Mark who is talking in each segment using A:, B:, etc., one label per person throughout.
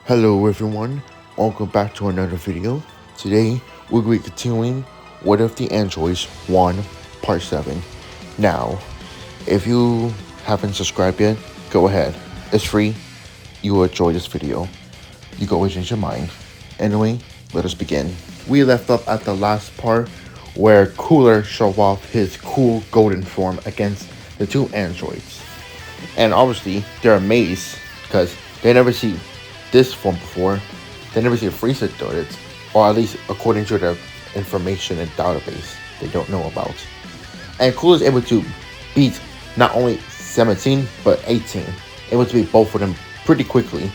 A: Hello everyone, welcome back to another video. Today we'll be continuing What If the Androids 1 Part 7. Now, if you haven't subscribed yet, go ahead. It's free. You will enjoy this video. You can always change your mind. Anyway, let us begin. We left up at the last part where Cooler showed off his cool golden form against the two androids. And obviously, they're amazed because they never see this form before. They never see a Frieza do it, or at least according to the information and database they don't know about. And Cooler is able to beat not only 17 but 18, able to beat both of them pretty quickly.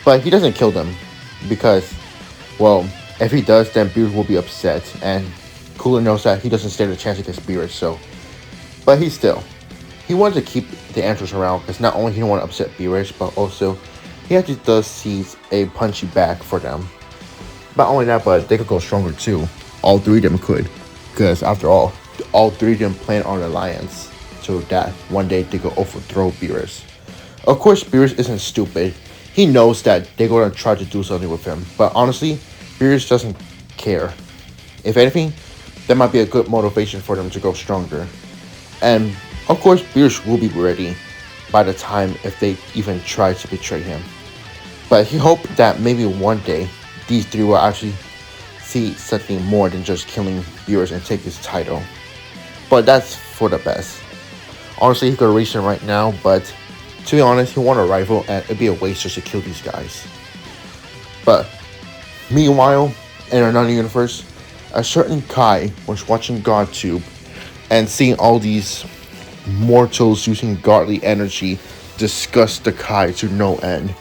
A: But he doesn't kill them because, well, if he does, then Beerus will be upset, and Cooler knows that he doesn't stand a chance against Beerus. So, but he wanted to keep the androids around because not only he didn't want to upset Beerus, but also he actually does seize a punchy back for them. Not only that, but they could go stronger too. All three of them could, because after all three of them plan on an alliance, so that one day they could overthrow Beerus. Of course, Beerus isn't stupid. He knows that they're gonna try to do something with him, but honestly, Beerus doesn't care. If anything, that might be a good motivation for them to go stronger. And of course, Beerus will be ready by the time if they even try to betray him. But he hoped that maybe one day these three will actually see something more than just killing Beerus and take his title. But that's for the best. Honestly, he could reach him right now, but to be honest, he want a rival and it'd be a waste just to kill these guys. But meanwhile, in another universe, a certain Kai was watching GodTube and seeing all these mortals using godly energy disgust the Kai to no end.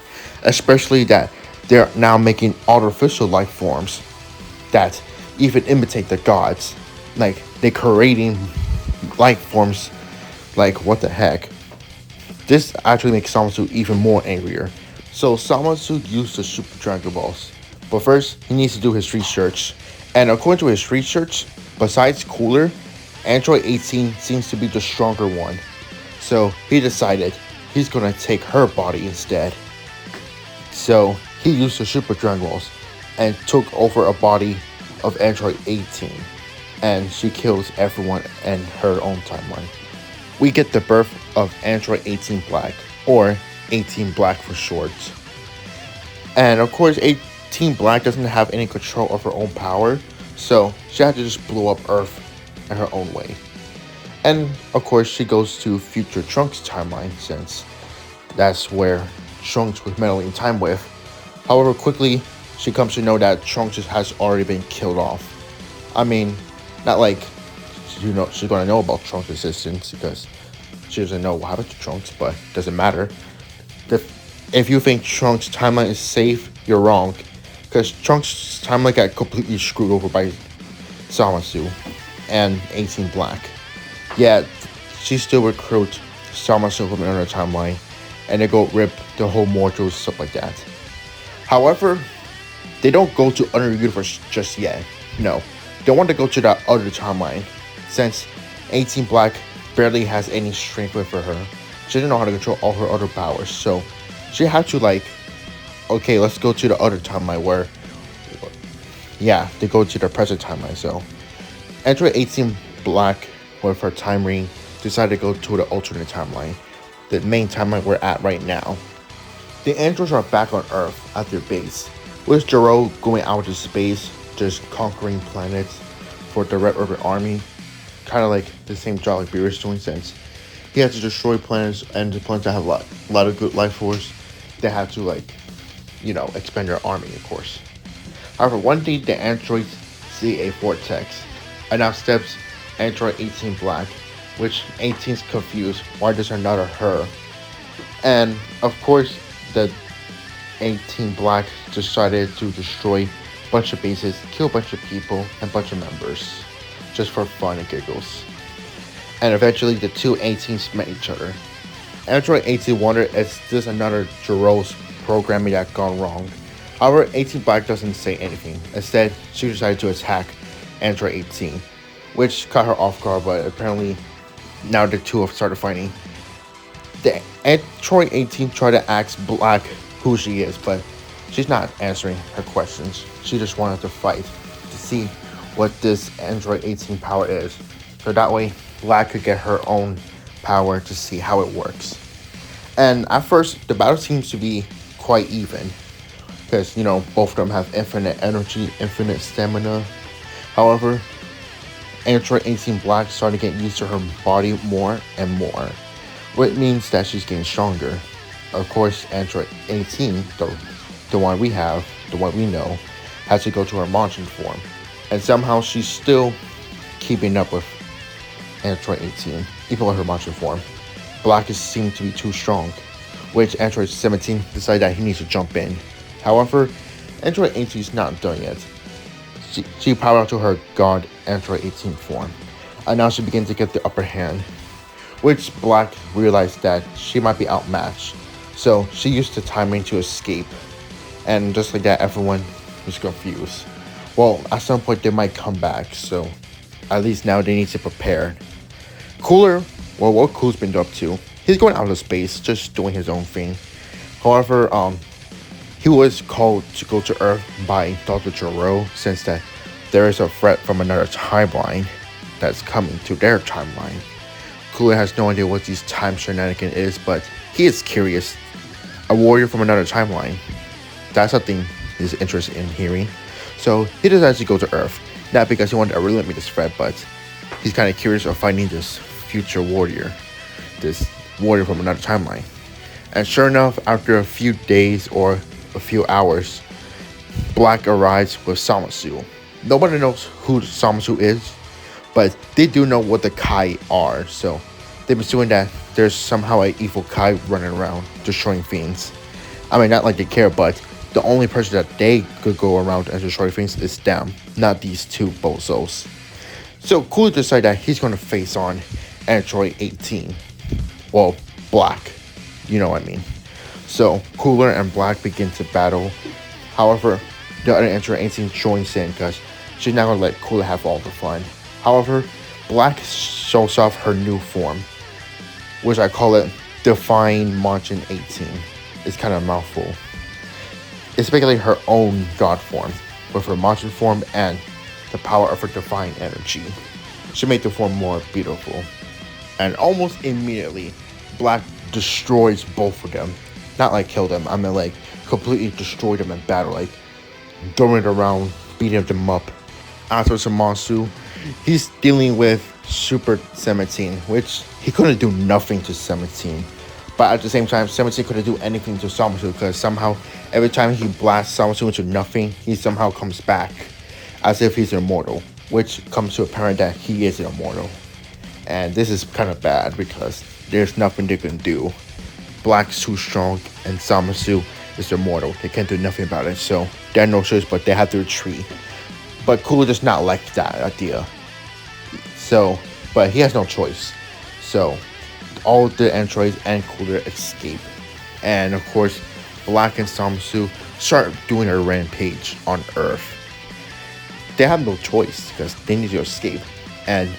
A: Especially that they're now making artificial life forms that even imitate the gods. Like, they're creating life forms. Like, what the heck? This actually makes Zamasu even more angrier. So Zamasu used the Super Dragon Balls. But first, he needs to do his research. And according to his research, besides Cooler, Android 18 seems to be the stronger one. So he decided he's gonna take her body instead. So he used the Super Dragon Balls and took over a body of Android 18. And she kills everyone in her own timeline. We get the birth of Android 18 Black, or 18 Black for short. And of course, 18 Black doesn't have any control of her own power, so she had to just blow up Earth in her own way. And of course, she goes to future Trunks timeline since that's where Trunks was meddling time with. However, quickly she comes to know that Trunks has already been killed off. I mean, not like she's gonna know about Trunks' existence because she doesn't know what happened to Trunks, but it doesn't matter. If you think Trunks' timeline is safe, you're wrong, because Trunks' timeline got completely screwed over by Zamasu and 18 Black. Yet, she still recruits Zamasu from another timeline, and they go rip the whole mortals, stuff like that. However, they don't go to other universe just yet. No, they want to go to that other timeline, since 18 Black barely has any strength with her. She didn't know how to control all her other powers, so she had to okay, let's go to the other timeline where, yeah, they go to the present timeline. So Android 18 Black with her time ring decided to go to the alternate timeline, the main timeline we're at right now. The androids are back on Earth at their base, with Gero going out to space, just conquering planets for the Red Orbit Army. Kind of like the same job like Beerus doing, since he had to destroy planets, and the planets that have a lot of good life force, they had to expand their army, of course. However, one day the androids see a vortex, and now steps Android 18 Black, which 18's confused. Why does another her? And of course, the 18 Black decided to destroy a bunch of bases, kill a bunch of people, and a bunch of members, just for fun and giggles. And eventually, the two 18s met each other. Android 18 wondered if this another Gero's programming that gone wrong. However, 18 Black doesn't say anything. Instead, she decided to attack Android 18, which caught her off guard, but apparently now the two have started fighting. The Android 18 tried to ask Black who she is, but she's not answering her questions. She just wanted to fight to see what this Android 18 power is. So that way, Black could get her own power to see how it works. And at first, the battle seems to be quite even. Because, both of them have infinite energy, infinite stamina. However, Android 18 Black started getting used to her body more and more, which means that she's getting stronger. Of course, Android 18, the one we have, the one we know, has to go to her Majin form. And somehow she's still keeping up with Android 18, even with her Majin form. Black is seemed to be too strong, which Android 17 decided that he needs to jump in. However, Android 18 is not done yet. She powered up to her God Android 18 form, and now she begins to get the upper hand, which Black realized that she might be outmatched, so she used the timing to escape, and just like that, everyone was confused. Well, at some point they might come back, so at least now they need to prepare. Cooler, well, what Cooler's been up to, he's going out of space, just doing his own thing. However, he was called to go to Earth by Dr. Gero, since that there is a threat from another timeline that's coming to their timeline. Cooler has no idea what these time shenanigans is, but he is curious. A warrior from another timeline. That's something he's interested in hearing. So he decides to go to Earth. Not because he wanted to eliminate this threat, but he's kind of curious of finding this future warrior. This warrior from another timeline. And sure enough, after a few days or a few hours, Black arrives with Zamasu. Nobody knows who Zamasu is, but they do know what the Kai are, so they've been assuming that there's somehow an evil Kai running around destroying things. I mean, not like they care, but the only person that they could go around and destroy things is them, not these two bozos. So Cooler decided that he's going to face on Android 18. Well, Black. You know what I mean. So Cooler and Black begin to battle. However, the other Android 18 joins in because she's not going to let Cooler have all the fun. However, Black shows off her new form, which I call it Divine Majin 18. It's kind of a mouthful. It's basically her own god form, with her Majin form and the power of her divine energy. She made the form more beautiful. And almost immediately, Black destroys both of them. Not like kill them, I mean like completely destroy them in battle, like throwing it around, beating them up. After Zamasu, he's dealing with Super 17, which he couldn't do nothing to 17. But at the same time, 17 couldn't do anything to Zamasu because somehow every time he blasts Zamasu into nothing, he somehow comes back as if he's immortal, which comes to apparent that he is immortal. And this is kind of bad because there's nothing they can do. Black's too strong and Zamasu is immortal. They can't do nothing about it, so they have no choice but they have to retreat. But Cooler does not like that idea. So, but he has no choice. So, all the androids and Cooler escape. And of course, Black and Zamasu start doing a rampage on Earth. They have no choice because they need to escape. And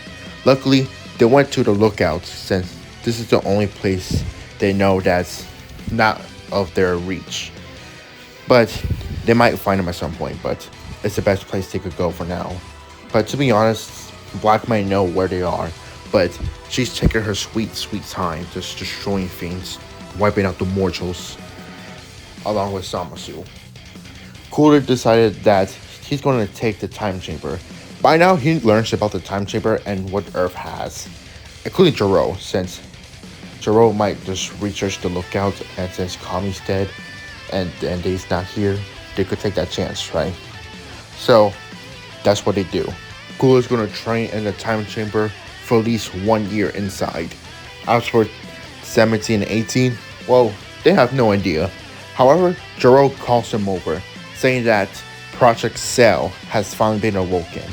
A: luckily, they went to the lookout since this is the only place they know that's not of their reach. But they might find them at some point, but it's the best place they could go for now. But to be honest, Black might know where they are, but she's taking her sweet time, just destroying things, wiping out the mortals, along with Zamasu. Cooler decided that he's going to take the time chamber. By now, he learns about the time chamber and what Earth has, including Gero, since Gero might just research the lookout, and since Kami's dead and he's not here, they could take that chance, right? So that's what they do. Cooler's going to train in the time chamber for at least 1 year inside. As for 17 and 18, well, they have no idea. However, Gero calls them over, saying that Project Cell has finally been awoken.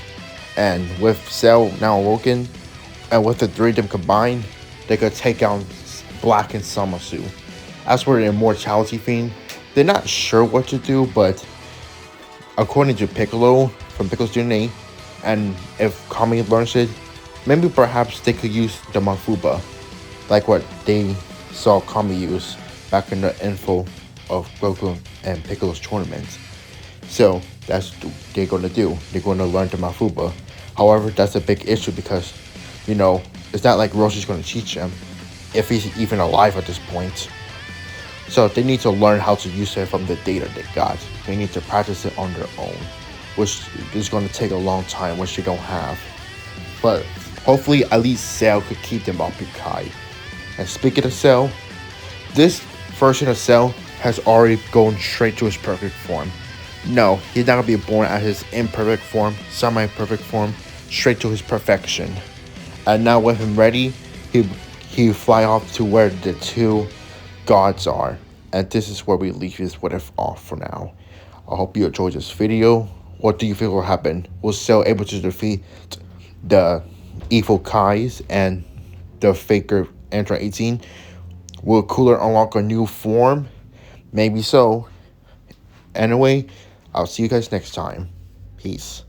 A: And with Cell now awoken, and with the three of them combined, they could take out Black and Zamasu. As for the immortality thing, they're not sure what to do, but according to Piccolo from Piccolo's DNA, and if Kami learns it, maybe perhaps they could use the Mafuba, like what they saw Kami use back in the info of Goku and Piccolo's tournaments. So that's what they're gonna do. They're gonna learn to Mafuba. However, that's a big issue because, it's not like Roshi's gonna teach him if he's even alive at this point. So they need to learn how to use it from the data they got. They need to practice it on their own, which is gonna take a long time, which they don't have. But hopefully, at least Cell could keep them occupied. And speaking of Cell, this version of Cell has already gone straight to his perfect form. No, he's not gonna be born at his imperfect form, semi-perfect form, straight to his perfection. And now with him ready, he fly off to where the two gods are. And this is where we leave this what if off for now. I hope you enjoyed this video. What do you think will happen? Was Cell able to defeat the evil Kais and the faker Android 18? Will Cooler unlock a new form? Maybe so. Anyway, I'll see you guys next time. Peace.